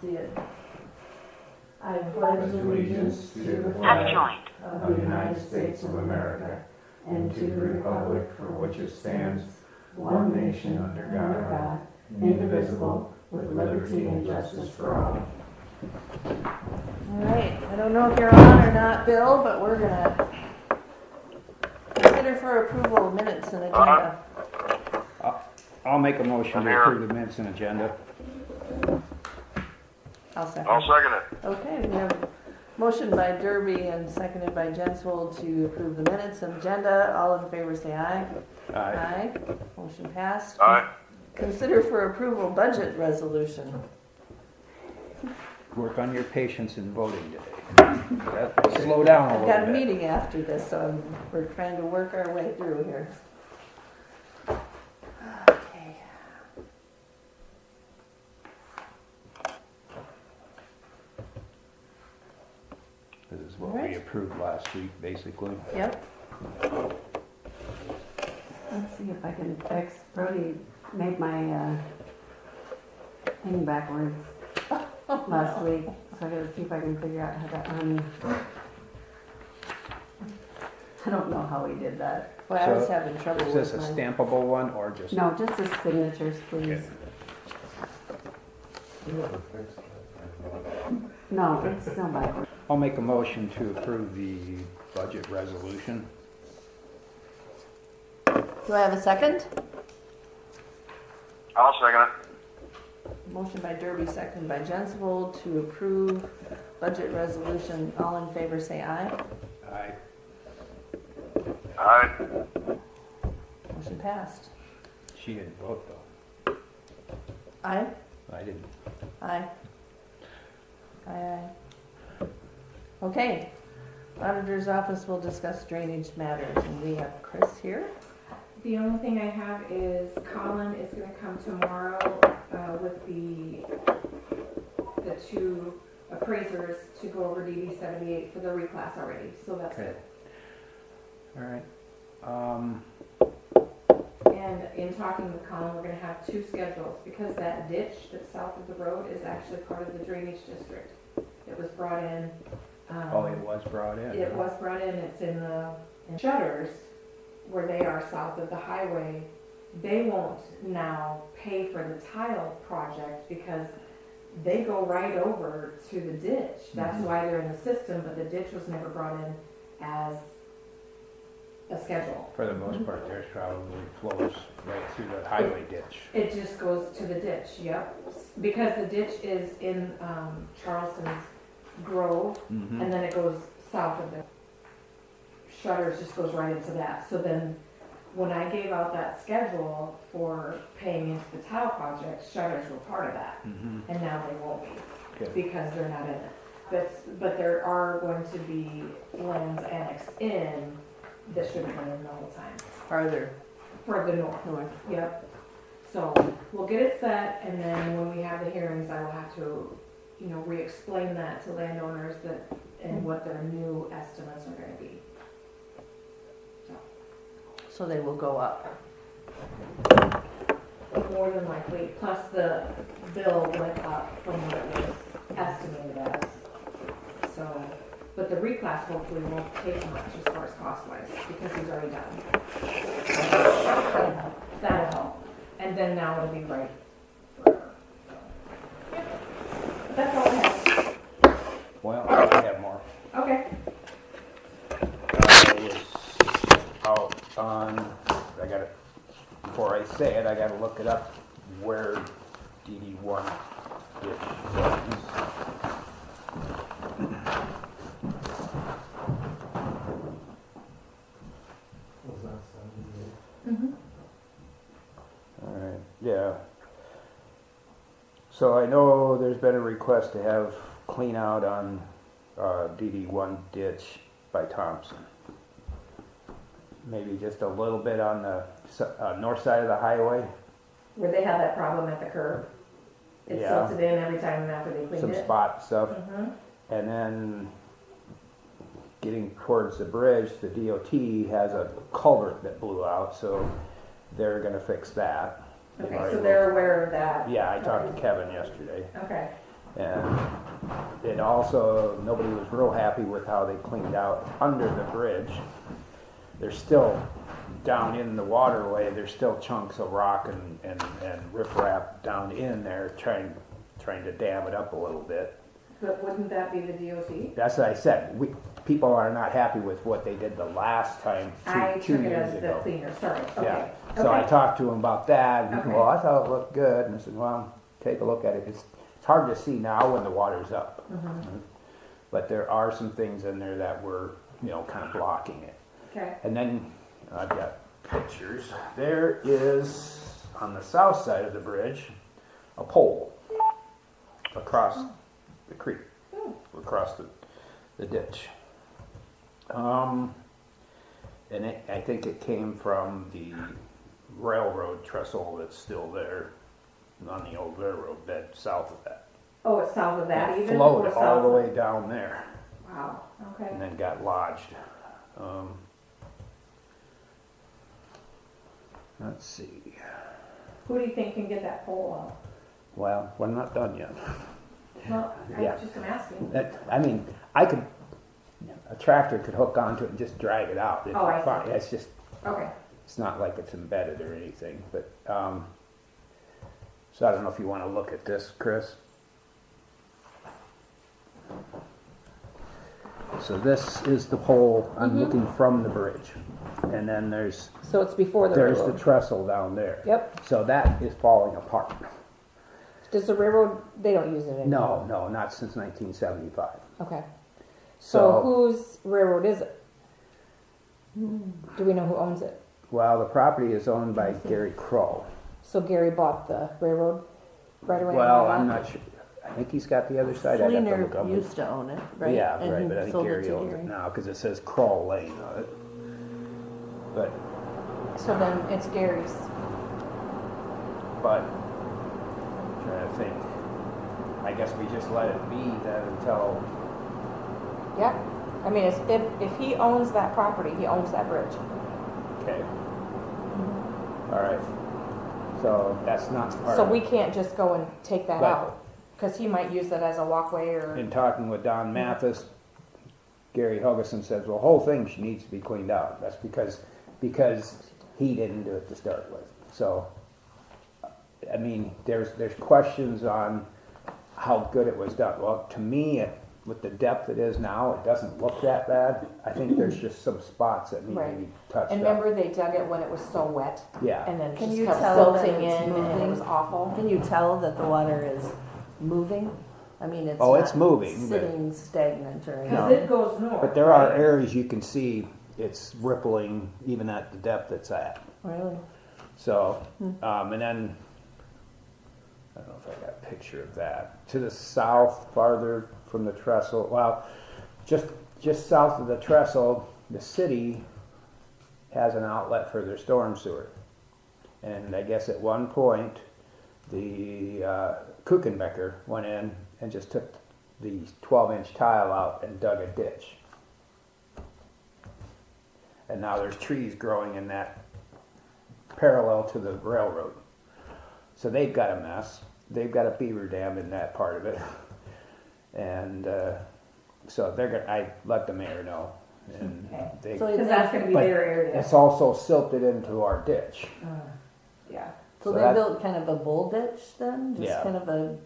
see it. I pledge allegiance to the flag of the United States of America and to the republic for which it stands, one nation under God, indivisible, with liberty and justice for all. All right, I don't know if you're on or not, Bill, but we're gonna consider for approval of minutes and agenda. I'll make a motion to approve the minutes and agenda. I'll second it. Okay, we have a motion by Derby and seconded by Jensvold to approve the minutes and agenda. All in favor say aye. Aye. Motion passed. Aye. Consider for approval budget resolution. Work on your patience in voting today. Slow down a I've little got a bit. meeting after this, so we're trying to work our way through here. Okay. This is what Alright. we approved last week, basically. Yep. Let's see if I can fix, Brody made my thing backwards last week, so I gotta see if I can figure out how to I don't know how he did that. Well, I was So, having trouble Is with this a mine. stampable one or just? No, just his signatures, please. No, it's still backwards. I'll make a motion to approve the budget resolution. Do I have a second? I'll second it. Motion by Derby, seconded by Jensvold to approve budget resolution. All in favor say aye. Aye. Aye. Motion passed. She didn't vote though. Aye? I didn't. Aye. Aye. Okay. Auditor's office will discuss drainage matters, and we have Chris here. The only thing I have is Colin is gonna come tomorrow, with the two appraisers to go over DD 78 for the reclass already, so that's Okay. good. All right. And in talking with Colin, we're gonna have two schedules, because that ditch that's south of the road is actually part of the drainage district. It was brought in. Oh, it was brought in. It was brought in, it's in the shutters where they are south of the highway. They won't now pay for the tile project because they go right over to the ditch. That's why they're in the system, but the ditch was never brought in as a schedule. For the most part, theirs probably flows right through the highway ditch. It just goes to the ditch, yep. Because the ditch is in Charleston's Grove, Mm-hmm. and then it goes south of the shutters, just goes right into that. So then, when I gave out that schedule for paying into the tile project, shutters were part of that, Mm-hmm. and now they won't be, Okay. because they're not in it. But there are going to be lands annexed in that should have been in the whole time, Farther for the north. north. Yep. So we'll get it set, and then when we have the hearings, I will have to, re-explain that to landowners and what their new estimates are gonna be. So they will go up. More than likely, plus the bill went up from what it was estimated as. So, but the reclass hopefully won't take much as far as cost-wise, because he's already done. That'll help. And then now it'll be right forever. So, yeah. That's all I have. Well, I have more. Okay. I was out on, I gotta, before I say it, I gotta look it up where DD1 is. Mm-hmm. All right, yeah. So I know there's been a request to have clean out on DD1 ditch by Thompson. Maybe just a little bit on the north side of the highway. Where they have that problem at the curb. It Yeah. silted in every time after they cleaned Some it. spot stuff. Mm-hmm. And then getting towards the bridge, the DOT has a culvert that blew out, so they're gonna fix that. They've Okay, already so they're aware of that. Yeah, I talked to Kevin yesterday. Okay. And it also, nobody was real happy with how they cleaned out under the bridge. There's still, down in the waterway, there's still chunks of rock and riprap down in there trying to dam it up a little bit. But wouldn't that be the DOT? That's what I said. People are not happy with what they did the last time, I two took it years as the ago. cleaner, sorry, Yeah. okay. So I Okay. talked to him about that. And he said, Okay. well, I thought it looked good. And I said, well, take a look at it. It's hard to see now when the water's up. But there are some things in there that were, kind of blocking it. Okay, And then I've got pictures. There is, on the south side of the bridge, a pole across the creek, across the ditch. And I think it came from the railroad trestle that's still there on the old railroad bed south of that. oh, it's south of that It even? flowed Or all south the of- way down there Wow, okay. and then got lodged. Let's see. Who do you think can get that pole out? Well, we're not done yet. Well, Yeah. I just am asking. A tractor could hook onto it and just drag it out. It'd Oh, be I see. fine. It's just, Okay, it's not like it's embedded or anything, but, so I don't know if you want to look at this, Chris. So this is the pole I'm looking from the bridge. And then there's So it's before the the railroad. trestle down there. Yep. So that is falling apart. Does the railroad, they don't use it anymore? No, not since 1975. Okay. So- So whose railroad is it? Do we know who owns it? Well, the property is owned by Gary Crow. So Gary bought the railroad right away? Well, I'm not sure. I think he's got the other side. I'd have to look up. Fleener used to own it, right? Yeah, And right, he but I think sold Gary to owns Gary. it now because it says Crow Lane on it. But, So then it's Gary's. I'm trying to think. I guess we just let it be then until, Yeah. I mean, if he owns that property, he owns that bridge. okay. All right. So that's not part So of we it. can't just go and take that Right. out. Because he might use it as a walkway or, In talking with Don Mathis, Gary Hugeson says, well, the whole thing needs to be cleaned out. That's because he didn't do it to start with. So, I mean, there's questions on how good it was done. Well, to me, with the depth it is now, it doesn't look that bad. I think there's just some spots that need to Right. be touched and up. remember they dug it when it was so wet? Yeah. And then it Can just you kept tell that silting it's in and it moving? was awful. Can you tell that the water is moving? I mean, it's Oh, it's not moving, but- sitting stagnant or anything. because it goes north. But there are right? areas you can see it's rippling even at the depth it's at. Really? So, and then, I don't know if I got a picture of that. To the south, farther from the trestle, well, just south of the trestle, the city has an outlet for their storm sewer. And I guess at one point, the Kuchenbecker went in and just took the 12-inch tile out and dug a ditch. And now there's trees growing in that parallel to the railroad. So they've got a mess. They've got a beaver dam in that part of it. And so I let the mayor know. And Okay. they, So Because that's gonna be But their area. it's also silted into our ditch. Yeah, So So they that- built kind of a bull ditch then? Just Yeah. kind of a,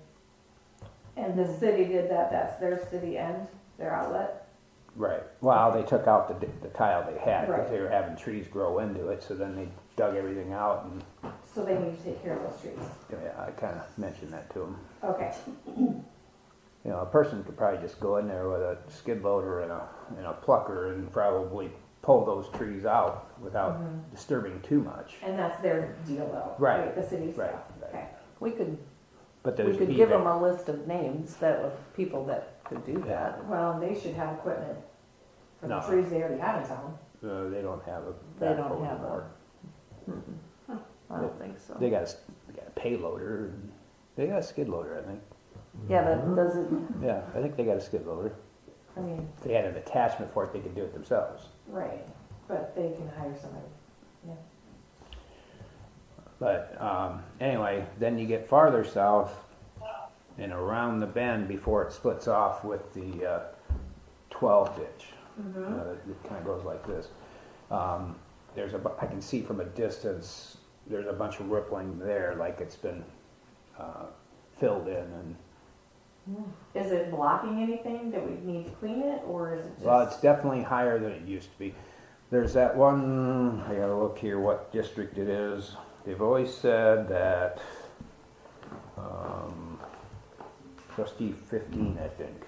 and the city did that, that's their city end, their outlet. Right. Well, they took out the tile they had because Right. they were having trees grow into it. So then they dug everything out, and So they need to take care of those trees. yeah, I kind of mentioned that to them. Okay, You know, a person could probably just go in there with a skid loader and a plucker and probably pull those trees out without disturbing too much. and that's their deal though. Right. The city Right, stuff, right. okay. we could But there's give even- them a list of names of people that could do that. Well, they should have equipment for the No. trees they already have in town. they don't have a They don't backhoe have a- anymore. I don't think so. They got a payloader. And they got a skid loader, I think. Yeah, that doesn't, Yeah, I think they got a skid loader. I mean, If they had an attachment for it, they could do it themselves. right, but they can hire somebody. But anyway, then you get farther south, and around the bend before it splits off with the 12 ditch. It kind of goes like this. I can see from a distance, there's a bunch of rippling there, like it's been filled in, and Is it blocking anything that we need to clean it, or is it just? well, it's definitely higher than it used to be. There's that one, I gotta look here what district it is. They've always said that, trustee 15, I think,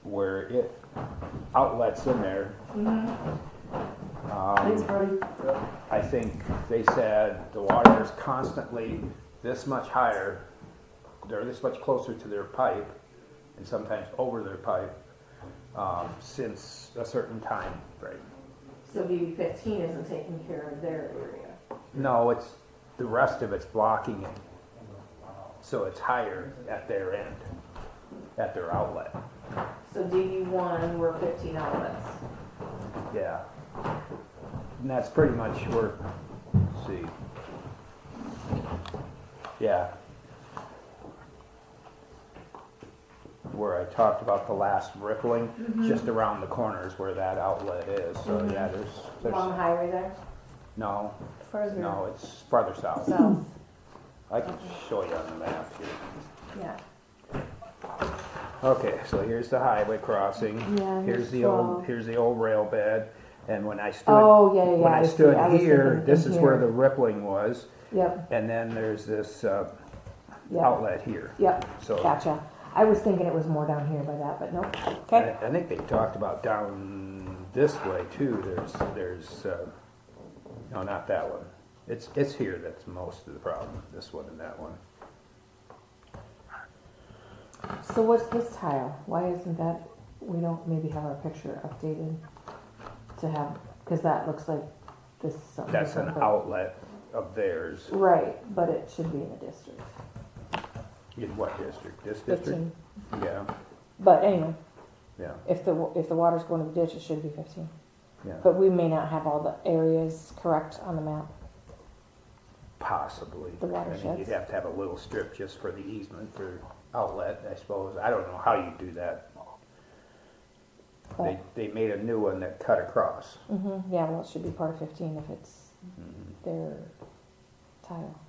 where it outlets in there. Thanks, Brody. I think they said the water is constantly this much higher, they're this much closer to their pipe, and sometimes over their pipe, since a certain time frame. So DB 15 isn't taking care of their area. No, it's the rest of it's blocking it, so it's higher at their end, at their outlet. So DB1 were 15 outlets. Yeah, and that's pretty much where. Let's see. Yeah. Where I talked about the last rippling, just around the corners where that outlet is. So yeah, there's Along the highway there? no, Further no, it's farther south. south. I can show you on the map here. Yeah. Okay, so here's the highway crossing. Yeah, Here's the 12. old, here's the old rail bed. And when I stood, Oh, yeah, yeah. when I see. stood was here, thinking this in is where here. the rippling was, Yep, and then there's this yep, outlet here. yep. So Gotcha. I was thinking it was more down here by that, but nope. Okay. I think they talked about down this way too. There's no, not that one. It's here that's most of the problem. This one and that one. So what's this tile? Why isn't that, we don't maybe have our picture updated to have, because that looks like this is something That's an different, but- outlet of theirs. Right, but it should be in the district. In what district? This district? 15. Yeah, But anyway, yeah, if the water's going to the ditch, it should be 15. yeah. But we may not have all the areas correct on the map. Possibly. The I watersheds. mean, you'd have to have a little strip just for the easement for outlet, I suppose. I don't know how you do that. But, They made a new one that cut across. yeah, well, it should be part of 15 if it's Mm-hmm. their tile.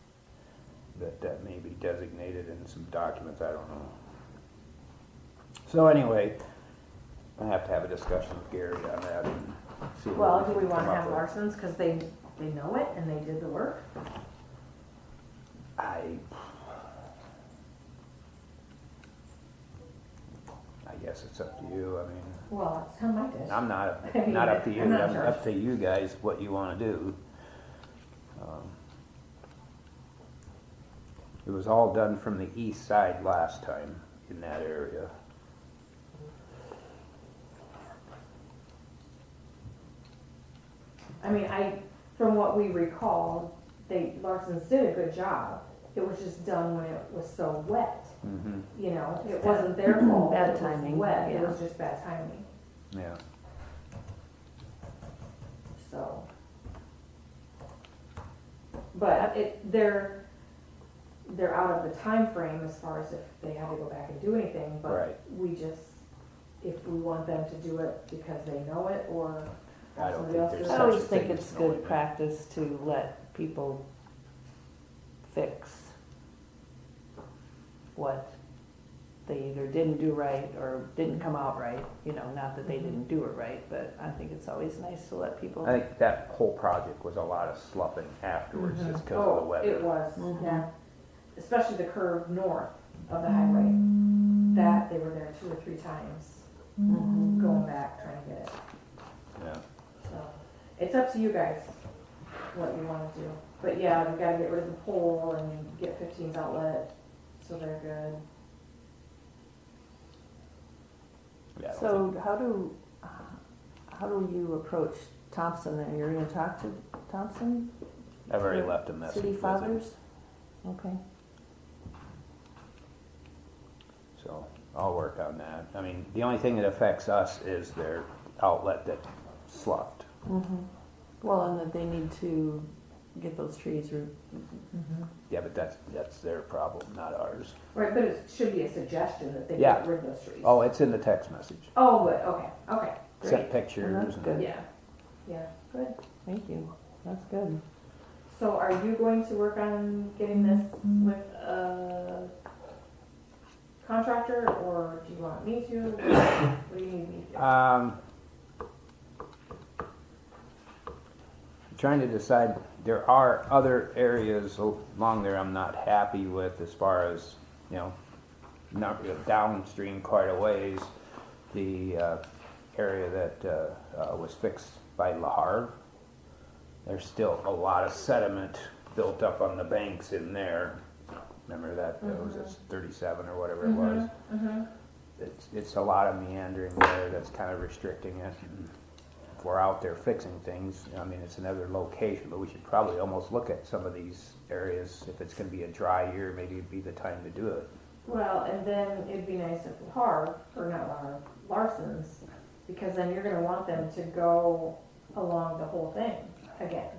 That may be designated in some documents, I don't know. So anyway, I have to have a discussion with Gary on that and see what Well, do can we want come to up have with. Larson's because they know it and they did the work? I guess it's up to you. I mean, Well, it's on my dish. I'm not I mean, not up to you. I'm not I'm sure. up to you guys what you want to do. It was all done from the east side last time in that area. I mean, from what we recall, Larson's did a good job. It was just done when it was so wet. Mm-hmm. You know, it wasn't their fault. Bad It was timing, wet. It yeah. was just bad timing. Yeah. So, but they're out of the time frame as far as if they had to go back and do anything. But Right. we just, if we want them to do it because they know it, or I don't somebody think else there's do I it. such always a think thing it's as knowing good it. practice to let people fix what they either didn't do right or didn't come out right, you know, not that they didn't do it right, but I think it's always nice to let people. I think that whole project was a lot of sloughing afterwards just because of the Oh, weather. it was, Mhm. yeah. Especially the curve north of the highway. That, they were there 2 or 3 times, Mhm. going back, trying to get it. Yeah. So, it's up to you guys, what you wanna do. But yeah, we gotta get rid of the pole and get 15's outlet, so they're good. Yeah, I don't So think- how do you approach Thompson then? You're gonna talk to Thompson? I've already for left a message City with him, fathers? Okay. so I'll work on that. I mean, the only thing that affects us is their outlet that sloughed. Well, and that they need to get those trees or. Yeah, but that's their problem, not ours. Right, but it should be a suggestion that they Yeah. get rid of those trees. Oh, it's in the text message. Oh, good, okay, Sent great. pictures. Well, that's and- good. Yeah, good. Thank you. That's good. So are you going to work on getting this with a contractor, or do you want me to? What do you need me to do? Trying to decide, there are other areas along there I'm not happy with as far as, not downstream quite a ways. The area that was fixed by La Harve, there's still a lot of sediment built up on the banks in there. Remember that, was it 37 or whatever it was? It's a lot of meandering there that's kind of restricting it. And if we're out there fixing things, I mean, it's another location, but we should probably almost look at some of these areas. If it's gonna be a dry year, maybe it'd be the time to do it. Well, and then it'd be nice if Larson's, because then you're gonna want them to go along the whole thing again.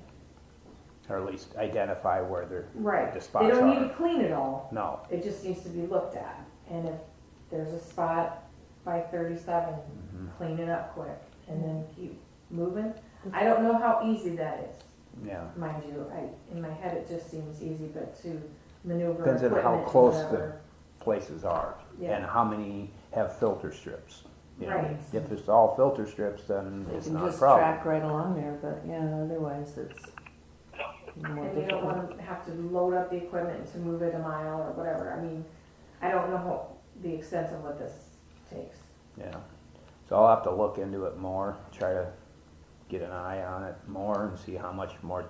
Or at least identify where Right. the They spots don't need are. to clean it all. No, It just needs to be looked at. And if there's a spot by 37, clean it up quick and then keep moving. I don't know how easy that is, yeah. mind you. In my head, it just seems easy, but to maneuver Depends on how equipment and close whatever. Places are, Yeah. and how many have filter strips. You know, Right. If it's all filter strips, then They it's can not a just problem. track right along there, but yeah, otherwise it's more And you don't difficult. want to have to load up the equipment to move it a mile or whatever. I mean, I don't know the extent of what this takes. Yeah, so I'll have to look into it more, try to get an eye on it more and see how much more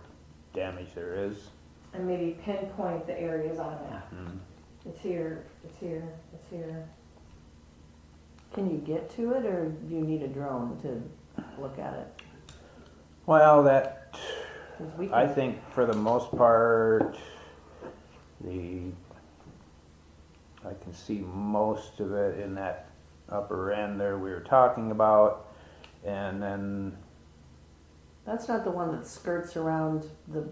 damage there is. And maybe pinpoint the areas on a map. Mhm. It's here, it's here, it's here. Can you get to it or do you need a drone to look at it? Well, 'Cause we I can, think for the most part, I can see most of it in that upper end there we were talking about, and then, that's not the one that skirts around the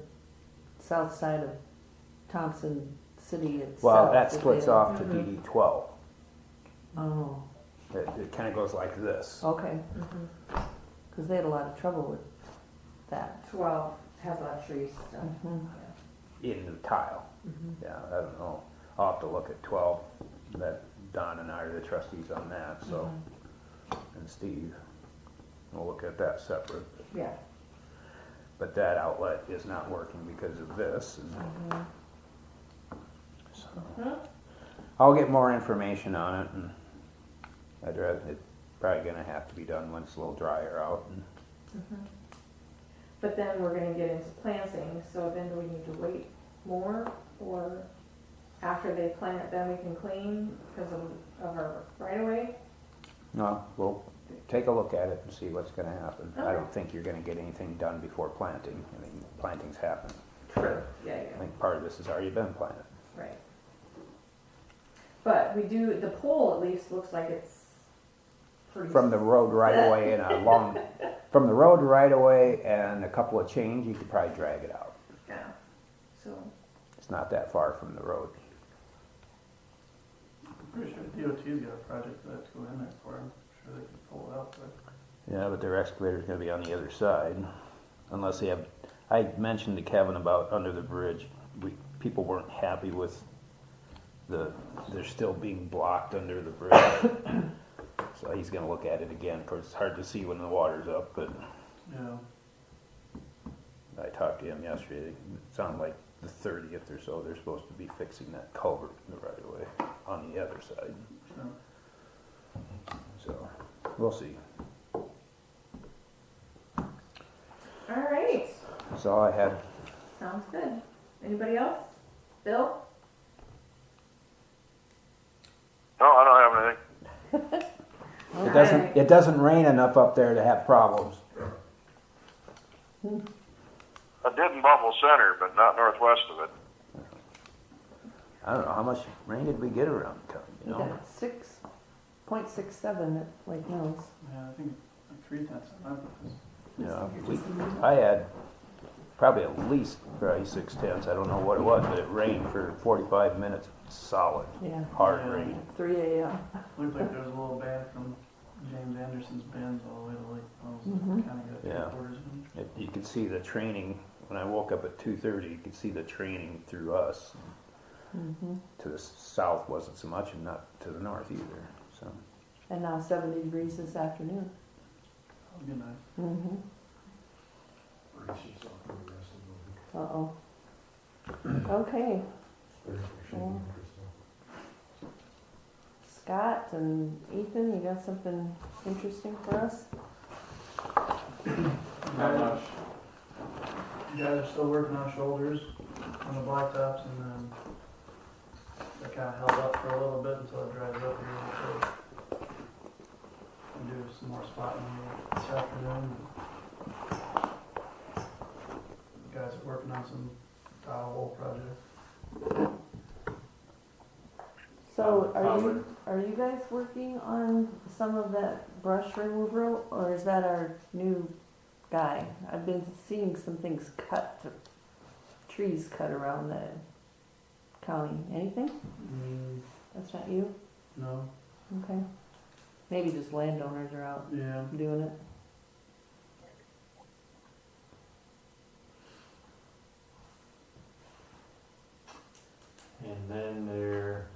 south side of Thompson City itself. well, that is splits it? off to Mhm. DD 12. Oh, It kind of goes like this. okay. Because they had a lot of trouble with that. 12 has a lot of trees still. Mhm. In the tile. Yeah, I don't know. I'll have to look at 12. That Don and I are the trustees on that, so, and Steve. We'll look at that separate. Yeah. But that outlet is not working because of this. And so, I'll get more information on it, and it's probably gonna have to be done when it's a little drier out. And But then we're gonna get into planting, so then do we need to wait more? Or after they plant, then we can clean because of our right of way? No, we'll take a look at it and see what's gonna happen. I Okay. don't think you're gonna get anything done before planting. I mean, plantings happen. True. Yeah, I think part of this has already been planted. right. But we do, the pole at least looks like it's pretty. From the road right away and from the road right away and a couple of chains, you could probably drag it out. Yeah. So, It's not that far from the road. I'm pretty sure DOT's got a project for that to go in there for them. I'm sure they can pull it out, but Yeah, but their excavator's gonna be on the other side, unless they have, I mentioned to Kevin about under the bridge, people weren't happy with they're still being blocked under the bridge. So he's gonna look at it again. Of course, it's hard to see when the water's up, but yeah. I talked to him yesterday. It sounded like the 30th or so, they're supposed to be fixing that culvert in the right of way on the other side. So, So, we'll see. all right. That's all I had. Sounds good. Anybody else? Bill? No, I don't have anything. It doesn't rain enough up there to have problems. I did in Buffalo Center, but not northwest of it. I don't know, how much rain did we get around town, We got 6.67 at Lake Mills. yeah, I think like 3 tenths of that. I had probably at least probably 6/10. I don't know what it was, but it rained for 45 minutes solid, Yeah, hard Yeah. rain. 3 a.m. Looked like there was a little bad from James Anderson's bins all the way to Lake Wells. Mhm. Kind of got Yeah. 3/4 inch. You could see the training, when I woke up at 2:30, you could see the training through us. Mm-hmm. To the south wasn't so much, and not to the north either, so. And now 70 degrees this afternoon. That'd be nice. Mm-hmm. Brace yourself for the rest of the week. Uh-oh. Okay, Thursday should be Yeah. interesting. Scott and Ethan, you got something interesting for us? Not much. You guys are still working on shoulders on the blacktops, and then they kind of held up for a little bit until it dries up here. So we'll do some more spotting here this afternoon. You guys are working on some tile hole projects. So are you guys working on some of that brush removal, or is that our new guy? I've been seeing some things cut, trees cut around the county. Anything? That's not you? No. Okay. Maybe just landowners are out Yeah. doing it. And then they're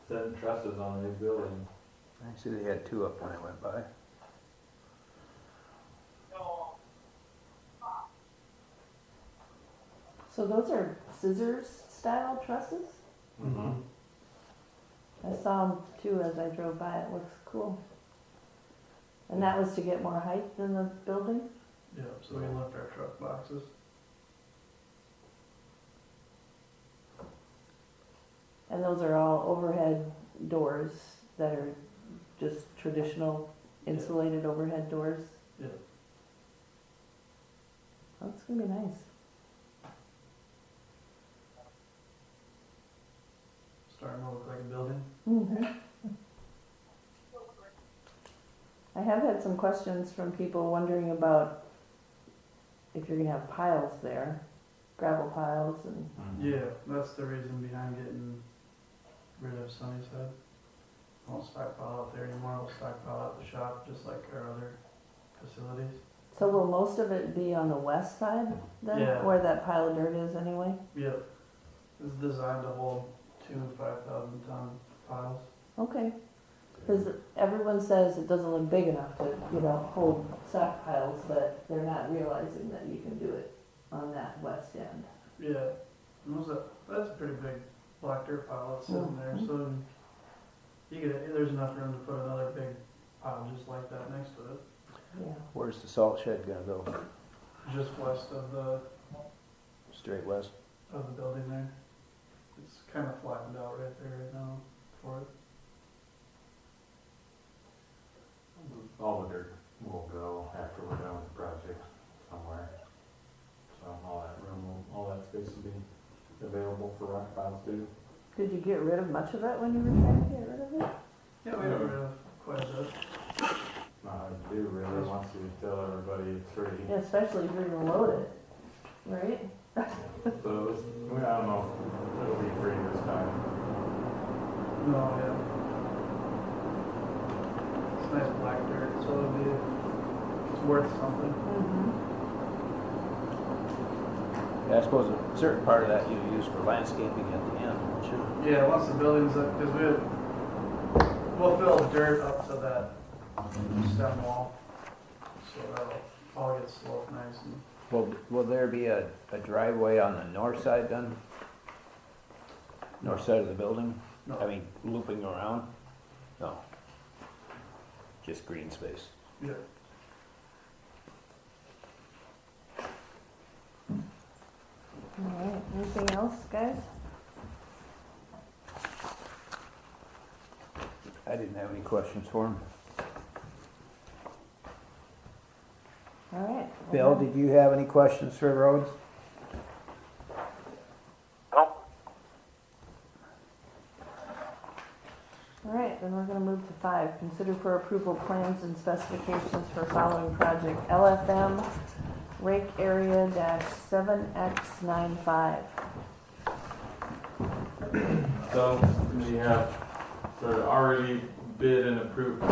setting trusses on the new building. I see they had 2 up when I went by. So those are scissors style trusses? Mm-hmm. I saw them too as I drove by. It looks cool. And that was to get more height than the building? Yeah, so we can lift our truck boxes. And those are all overhead doors that are just traditional insulated overhead doors? Yeah. That's gonna be nice. Starting to look like a building. Mm-hmm. I have had some questions from people wondering about if you're gonna have piles there, gravel piles and, Yeah, that's the reason behind getting rid of Sunnyside. I won't stockpile out there anymore. We'll stockpile at the shop just like our other facilities. so will most of it be on the west side then? Yeah. Where that pile of dirt is anyway? Yep. It's designed to hold 2 5,000-ton piles. Okay. Because everyone says it doesn't look big enough to, hold stockpiles, but they're not realizing that you can do it on that west end. Yeah. And that's a pretty big black dirt pile that's sitting there. So there's enough room to put another big pile just like that next to it. Yeah. Where's the salt shed gonna go? Just west of the Straight west? building there. It's kind of flattened out right there right now for it. All the dirt will go after we're done with the project somewhere. So all that room, all that space will be available for rock piles too. Did you get rid of much of it when you were trying to get rid of it? Yeah, we got rid of quite a bit. Not hard to do really once you tell everybody it's free. Yeah, especially if you're gonna load it, right? So I don't know if it'll be free this time. No, yeah. It's nice black dirt, so it's worth something. Mm-hmm. Yeah, I suppose a certain part of that you use for landscaping at the end, won't you? Yeah, once the building's up, because we'll fill dirt up to that stem wall, so that'll all get sloped nice and. Will there be a driveway on the north side then? North side of the building? No. I mean, looping around? No. Just green space. Yeah. All right, anything else, guys? I didn't have any questions for him. All right. Bill, did you have any questions for roads? Nope. All right, then we're gonna move to 5. Consider for approval plans and specifications for following project: LFM rake area -7X95. So we have sort of already bid and approved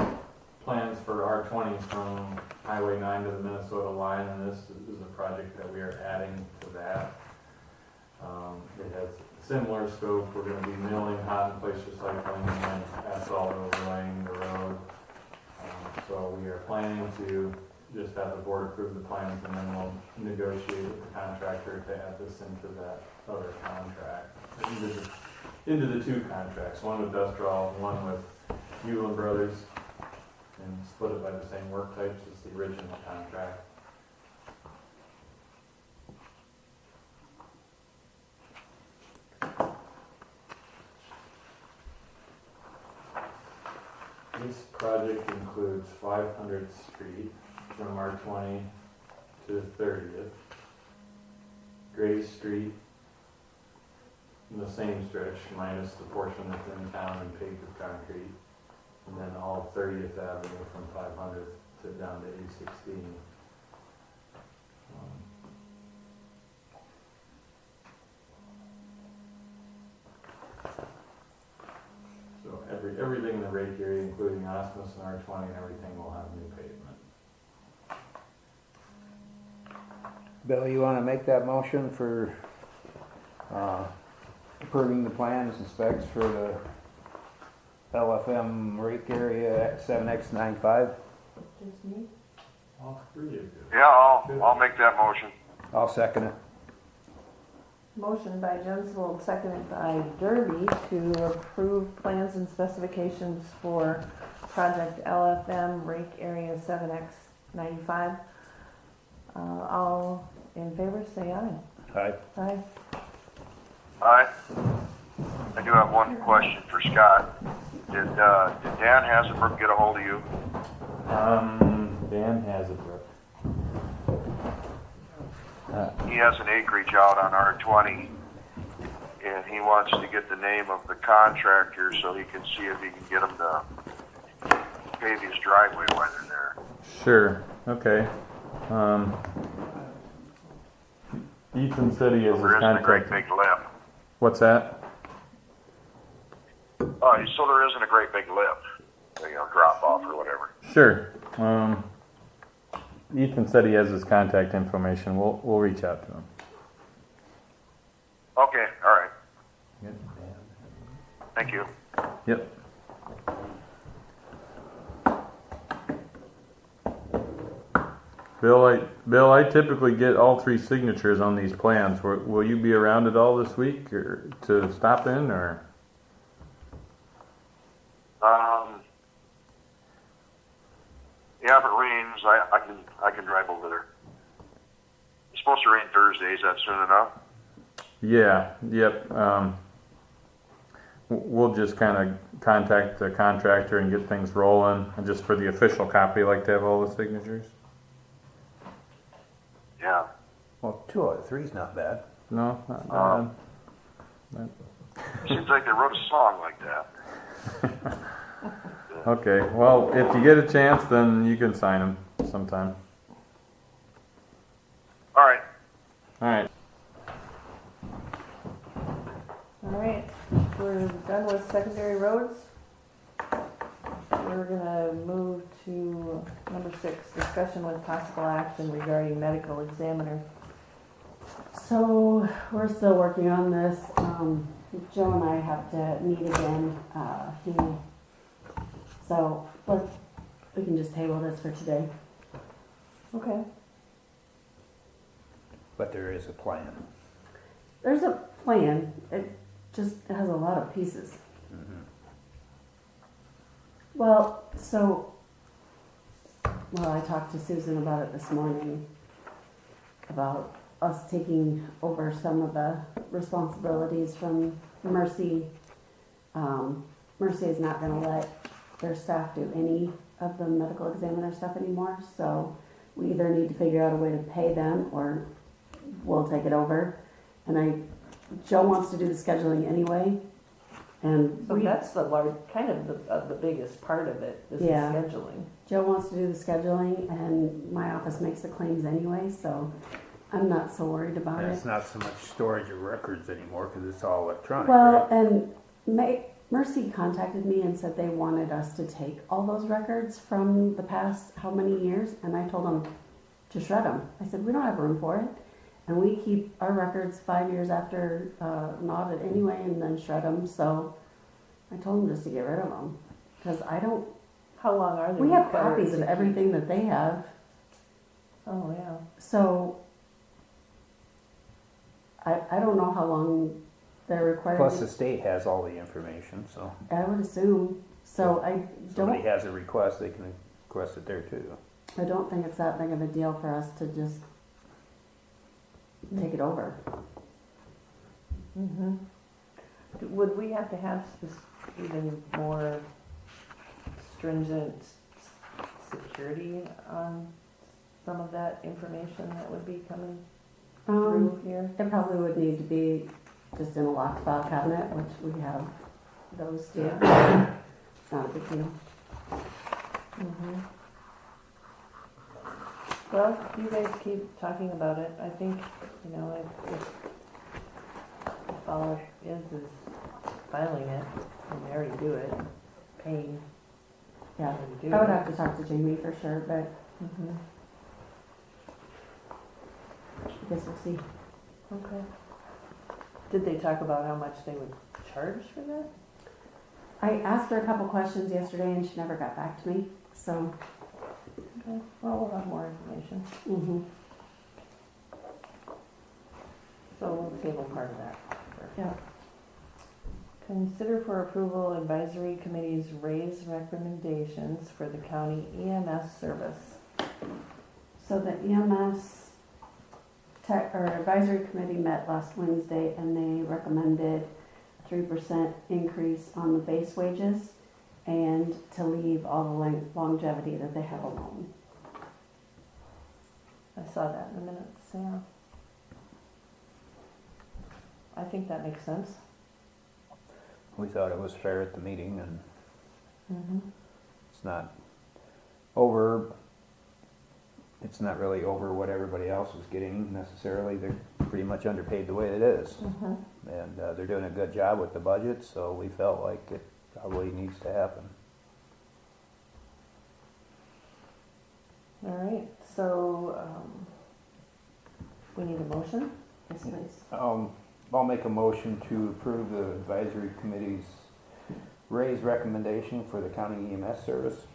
plans for R20 from Highway 9 to the Minnesota line, and this is a project that we are adding to that. It has similar scope. We're going to be milling, hot in place recycling, and then asphalt overlaying the road. So we are planning to just have the board approve the plans, and then we'll negotiate with the contractor to add this into that other contract, into the two contracts, one with Dustral, one with Hewlin Brothers, and split it by the same work types as the original contract. This project includes 500th Street from R20 to 30th, Gray Street in the same stretch minus the portion that's in town and paved with concrete, and then all of 30th Avenue from 500th to down to 816. So everything in the rake area, including Osmus and R20 and everything, will have new pavement. Bill, you want to make that motion for approving the plans and specs for the LFM rake area at 7X95? Just me? All three of you. Yeah, I'll make that motion. I'll second it. Motion by Jensvold, seconded by Derby to approve plans and specifications for project LFM rake area 7X95. All in favor, say aye. Aye. Aye. Aye. I do have one question for Scott. Did Dan Hasenbrook get a hold of you? Dan Hasenbrook. He has an acreage out on R20, and he wants to get the name of the contractor so he can see if he can get him to pave his driveway while they're there. Sure. Okay. Ethan said he has his There isn't a great contact. big lip. What's that? So there isn't a great big lip, drop off or whatever. Sure. Ethan said he has his contact information. We'll reach out to him. Okay, all right. Thank you. Yep. Bill, I typically get all three signatures on these plans. Will you be around at all this week or to stop in or? Yeah, if it rains, I can drive over there. It's supposed to rain Thursday. Is that soon enough? Yeah. Yep. We'll just kind of contact the contractor and get things rolling. And just for the official copy, I like to have all the signatures. Yeah. Well, 2 out of 3 is not bad. No, not bad. Seems like they wrote a song like that. Okay, well, if you get a chance, then you can sign them sometime. All right. All right. All right, we're done with secondary roads. We're gonna move to number 6, discussion with possible action regarding medical examiner. So we're still working on this. Joe and I have to meet again. So we can just table this for today. Okay. But there is a plan. There's a plan. It just has a lot of pieces. Well, I talked to Susan about it this morning, about us taking over some of the responsibilities from Mercy. Mercy is not going to let their staff do any of the medical examiner stuff anymore, so we either need to figure out a way to pay them or we'll take it over. And Joe wants to do the scheduling anyway, And So that's the large, kind of the biggest part of it, is the Yeah. scheduling. Joe wants to do the scheduling, and my office makes the claims anyway, so I'm not so worried about And it. it's not so much storage of records anymore because it's all electronic, Well, right? and Mercy contacted me and said they wanted us to take all those records from the past how many years, and I told them to shred them. I said, we don't have room for it, and we keep our records 5 years after an audit anyway, and then shred them, so I told them just to get rid of them, because I don't, How long are they? we have required copies to of keep? everything that they have, Oh, yeah. so I don't know how long they're required Plus to, the state has all the information, so I would assume, so I if somebody don't, has a request, they can request it there too. I don't think it's that big of a deal for us to just take it over. Mm-hmm. Would we have to have even more stringent security on some of that information that would be coming through here? It probably would need to be just in a locked file cabinet, which we have those too. It's not a big deal. Mm-hmm. Well, you guys keep talking about it. I think, if all it is filing it, and they already do it, paying. Yeah, to do I would it. have to talk to Jamie for sure, but Mhm. I guess we'll see. Okay. Did they talk about how much they would charge for that? I asked her a couple questions yesterday and she never got back to me, so. Okay, well, we'll have more information. Mhm. So we'll table part of that. Yeah. Consider for approval advisory committee's raise recommendations for the county EMS service. So the EMS tech or advisory committee met last Wednesday and they recommended a 3% increase on the base wages and to leave all the longevity that they have alone. I saw that in the minutes, yeah. I think that makes sense. We thought it was fair at the meeting and Mm-hmm. it's not over, it's not really over what everybody else is getting necessarily. They're pretty much underpaid the way it is. Mm-hmm. And they're doing a good job with the budget, so we felt like it probably needs to happen. All right, so, we need a motion? Yes, please. I'll make a motion to approve the advisory committee's raise recommendation for the county EMS service.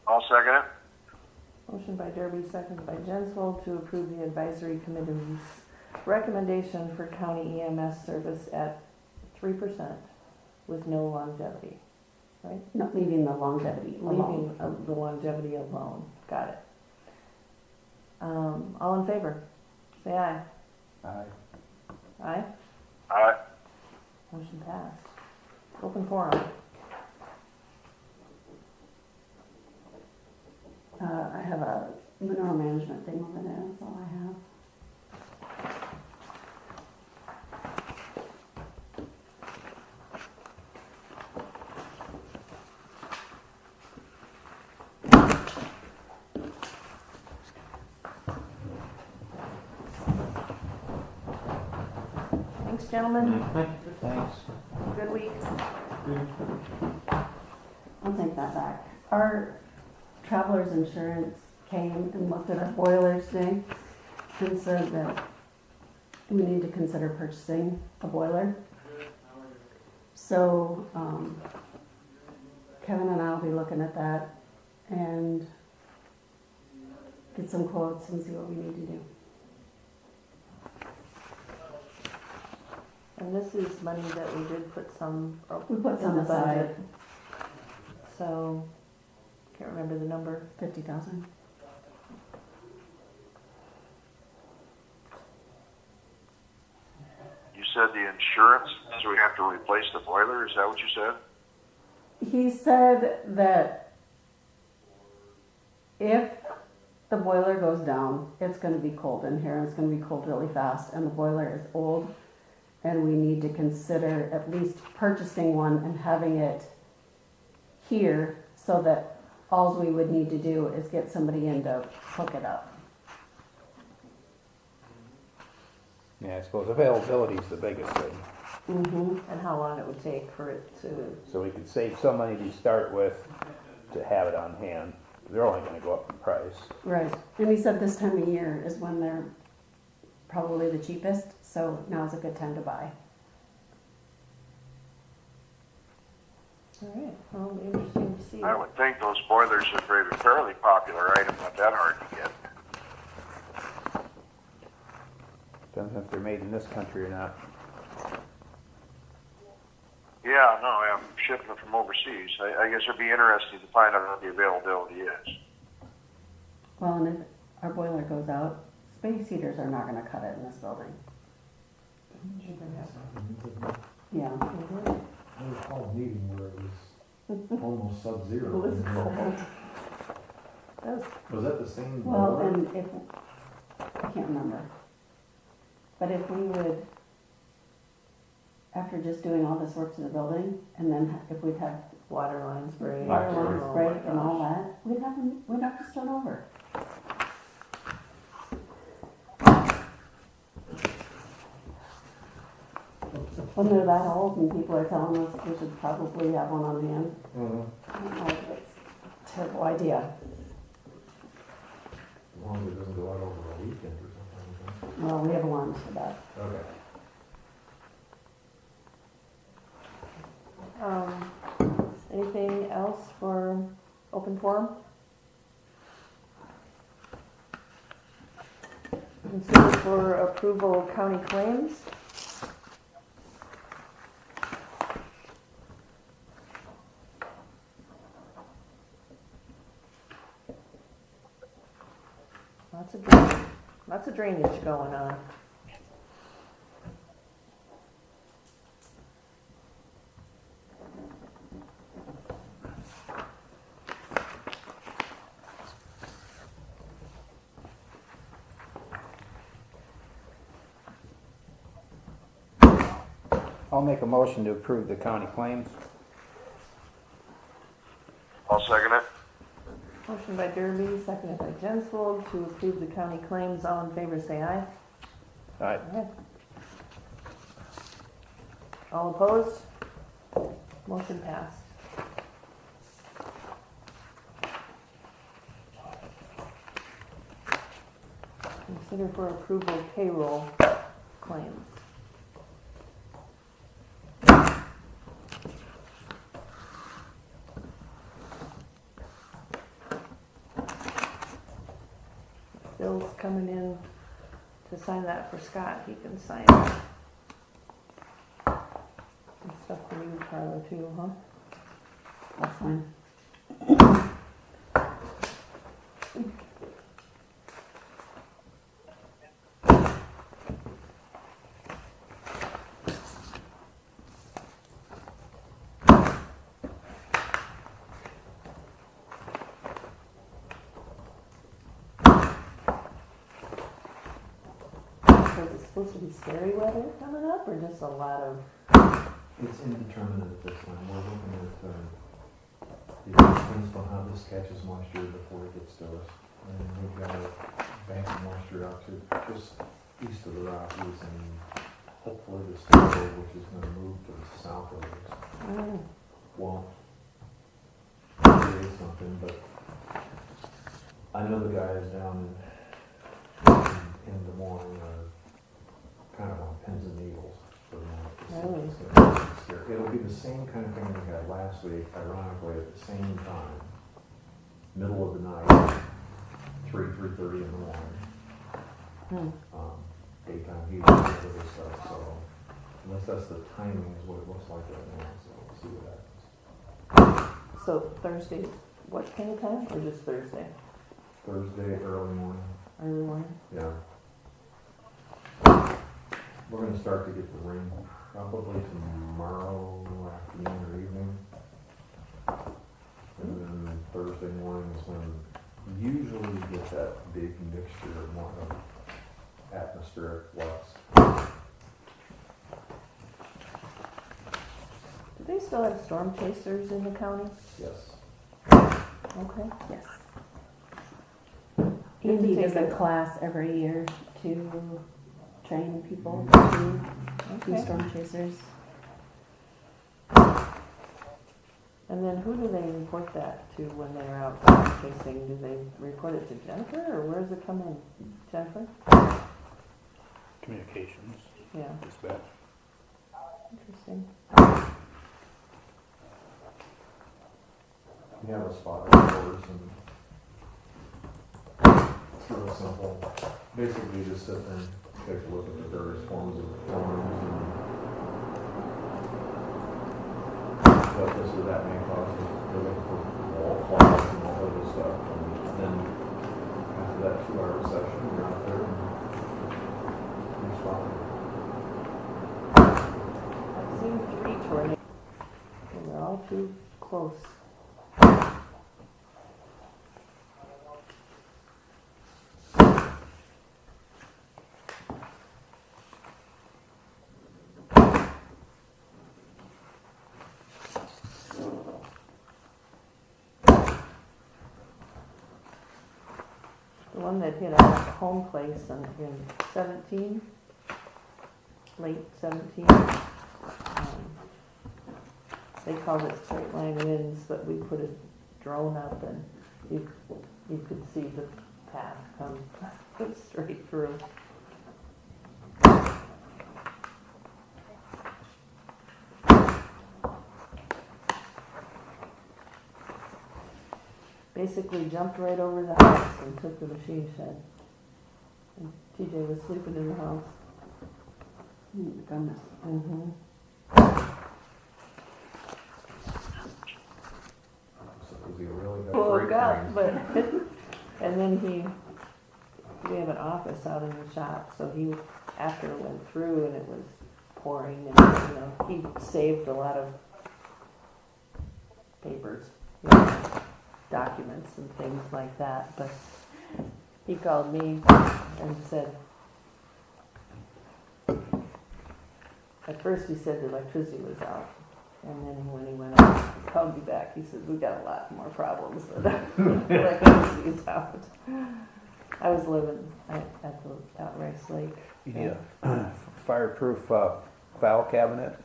I'll second it. Motion by Derby, seconded by Jensvold to approve the advisory committee's recommendation for county EMS service at 3% with no longevity, right? Not leaving the longevity alone. Leaving the longevity alone. Got it. All in favor? Say aye. Aye. Aye? Aye. Motion passed. Open forum. I have a mineral management thing over there, that's all I have. Thanks, gentlemen. Thanks. Good week. I'll take that back. Our traveler's insurance came and looked at our boilers today and said that we need to consider purchasing a boiler. So, Kevin and I will be looking at that and get some quotes and see what we need to do. And this is money that we did put some We put some in the budget. aside, So, can't remember the number. 50,000. You said the insurance, so we have to replace the boiler, is that what you said? He said that if the boiler goes down, it's gonna be cold in here, and it's gonna be cold really fast, and the boiler is old, and we need to consider at least purchasing one and having it here so that all we would need to do is get somebody in to hook it up. Yeah, I suppose availability is the biggest thing. Mm-hmm. And how long it would take for it to, So we could save some money to start with to have it on hand. They're only gonna go up in price. Right. And he said this time of year is when they're probably the cheapest, so now is a good time to buy. all right, well, it'll be interesting to see. I would think those boilers are a fairly popular item, not that hard to get. Depends if they're made in this country or not. Yeah, no, I'm shipping them from overseas. I guess it'd be interesting to find out what the availability is. Well, and if our boiler goes out, space heaters are not gonna cut it in this building. Yeah. I recall a meeting where it was almost sub-zero. It was cold. That was, Was that the same Well, boiler? and if, I can't remember. But if we would, after just doing all this work to the building, and then if we'd have water lines break. water lines Oh break my and all gosh. that, we'd have to start over. When they're that old and people are telling us we should probably have one on hand, I don't know if it's a terrible idea. As long as it doesn't go out over a weekend or something. Well, we have alarms for that. Okay. Anything else for open forum? Consider for approval of county claims. Lots of drainage going on. I'll make a motion to approve the county claims. I'll second it. Motion by Derby, seconded by Jensvold to approve the county claims. All in favor, say aye. Aye. Aye. All opposed? Motion passed. Consider for approval payroll claims. Bill's coming in to sign that for Scott. He can sign it. And stuff for you, Carla, too, huh? That's fine. So is it supposed to be scary weather coming up, or just a lot of? It's indeterminate at this time. We're looking at, it depends on how this catches moisture before it gets to us. And we've got a bank of moisture out to just east of the Rockies and hopefully the storm, which is gonna move to the south of us, won't create something, but I know the guys down in Des Moines are kind of on pins and needles for the moment. It's gonna be scary. It'll be the same kind of thing we had last week, ironically, at the same time, middle of the night, 3:30 in the morning. Daytime heat, all of this stuff, so unless that's the timing is what it looks like right now, so we'll see what happens. So Thursday, what kind of time, or just Thursday? Thursday, early morning, Early morning? yeah. We're gonna start to get the rain probably tomorrow afternoon or evening. And then Thursday morning is when usually we get that big mixture of more of atmospheric flux. still have storm chasers in the county? Yes. Okay. Yes. You have to Andy take does a it. class every year to train people to be Okay. storm chasers. And then who do they report that to when they're out storm chasing? Do they report it to Jennifer, or where does it come in? Jennifer? Communications, Yeah, dispatch. interesting. We have a spot reporters and it's real simple. Basically, just sit there and take a look at the various forms of forms and what this or that may cause. They're looking for wall clogs and all that other stuff. And then after that 2-hour session, you're out there and you're spotting. I've seen 3 tornadoes, and they're all too close. The one that hit our home place in 17, late 17, they called it straight line winds, but we put a drone up and you could see the path come straight through. Basically jumped right over the house and took the machine shed. And TJ was sleeping in the house. Oh, goodness. Mm-hmm. So was he really got Woke great up, brains? but and then we have an office out in the shop, so he after it went through and it was pouring, and he saved a lot of papers, documents and things like that. But he called me and said, at first he said the electricity was out, and then when he went out, he called me back. He said, "We've got a lot more problems than electricity is out." I was living at the Outrice Lake. Yeah. Fireproof file cabinet,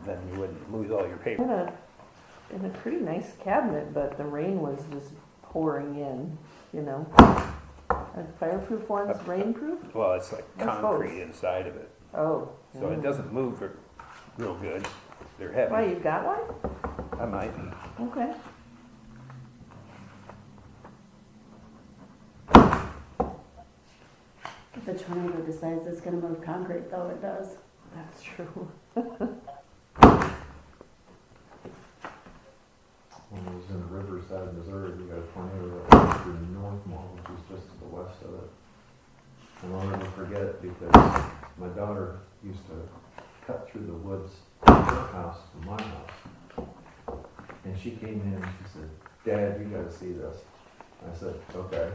then you wouldn't lose all your paper. In a pretty nice cabinet, but the rain was just pouring in, Are fireproof ones rainproof? Well, it's like I concrete suppose. inside of it, Oh. so it doesn't move real good. They're heavy. Why, you got one? I might. Okay. If a tornado decides it's gonna move concrete, though, it does. That's true. When I was in Riverside, Missouri, we got a tornado that went through North Mall, which is just to the west of it. And I'll never forget it because my daughter used to cut through the woods from her house to my house. And she came in and she said, "Dad, you gotta see this." I said, "Okay."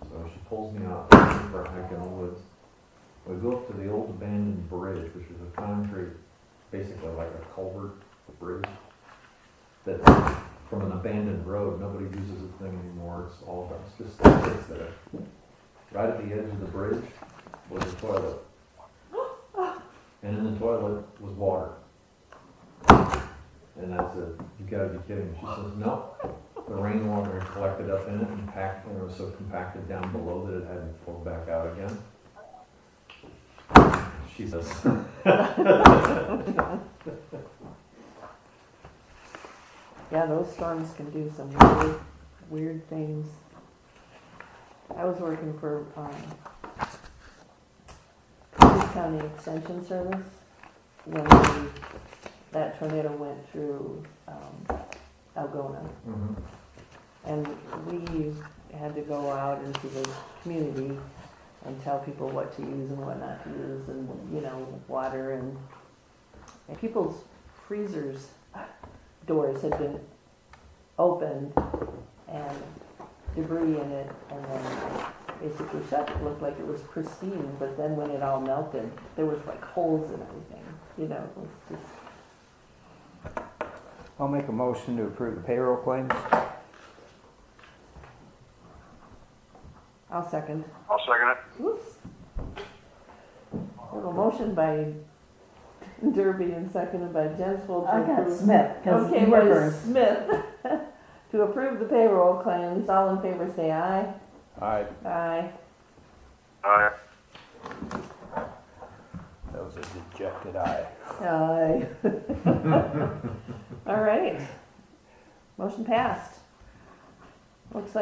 So she pulls me out for a hike in the woods. We go up to the old abandoned bridge, which is a concrete, basically like a culvert bridge. That's from an abandoned road. Nobody uses the thing anymore. It's all done. It's just sits there. Right at the edge of the bridge was a toilet. And in the toilet was water. And I said, "You gotta be kidding me." She says, "No. The rainwater had collected up in it and packed, and it was so compacted down below that it hadn't flowed back out again." She says, Yeah, those storms can do some really weird things. I was working for Cook County Extension Service when that tornado went through Algona. "Mhm." And we had to go out into the community and tell people what to use and what not to use, and water and people's freezers doors had been opened and debris in it, and then basically shut. It looked like it was pristine, but then when it all melted, there was like holes in everything. It was just I'll make a motion to approve the payroll claims. I'll second. I'll second it. Whoops. We have a motion by Derby and seconded by Jensvold to I got approve. Smith, because Okay, you were by first. Smith to approve the payroll claims. All in favor say aye. Aye. Aye. That was a dejected aye. Aye. All right. Motion passed. Looks like